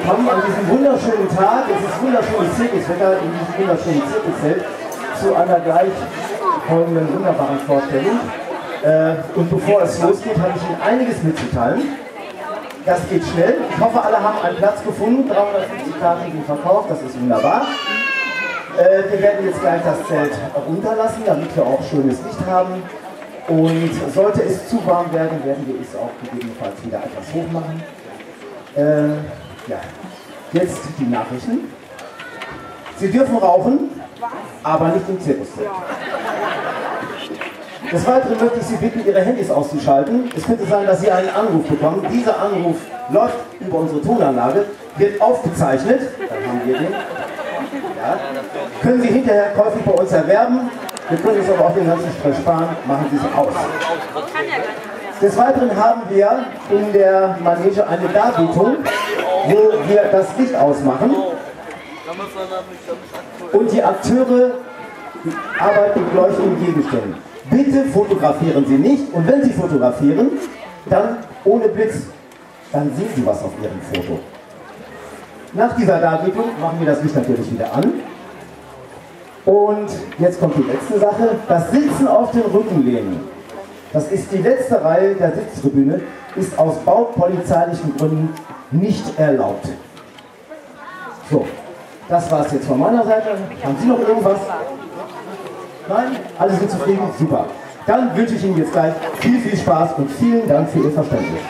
willkommen an diesem wunderschönen Tag. Es ist wunderschönes Zirkuswetter in diesem wunderschönen Zirkuszelt zu einer gleich folgenden wunderbaren Vorstellung. Und bevor es losgeht, habe ich Ihnen einiges mitzuteilen. Das geht schnell. Ich hoffe, alle haben einen Platz gefunden. 350 Karten sind verkauft, das ist wunderbar. Wir werden jetzt gleich das Zelt runterlassen, damit wir auch schönes Licht haben. Und sollte es zu warm werden, werden wir es auch gegebenenfalls wieder etwas hoch machen. Ja, jetzt die Nachrichten. Sie dürfen rauchen, aber nicht im Zirkuszelt. Des Weiteren möchte ich Sie bitten, Ihre Handys auszuschalten. Es könnte sein, dass Sie einen Anruf bekommen. Dieser Anruf läuft über unsere Tonanlage, wird aufgezeichnet. Dann haben wir den. Ja. Können Sie hinterher käuflich bei uns erwerben. Wir können uns aber auch den ganzen Stress sparen. Machen Sie es aus. Des Weiteren haben wir in der Manege eine Darbietung, wo wir das Licht ausmachen. Und die Akteure arbeiten mit leuchtenden Gegenständen. Bitte fotografieren Sie nicht, und wenn Sie fotografieren, dann ohne Blitz. Dann sehen Sie was auf Ihrem Foto. Nach dieser Darbietung machen wir das Licht natürlich wieder an. Und jetzt kommt die letzte Sache, das Sitzen auf den Rückenlehnen. Das ist die letzte Reihe der Sitztribüne, ist aus baupolizeilichen Gründen nicht erlaubt. So, das war es jetzt von meiner Seite. Haben Sie noch irgendwas? Nein? Alle sind zufrieden? Super. Dann wünsche ich Ihnen jetzt gleich viel Spaß und vielen Dank für Ihr Verständnis.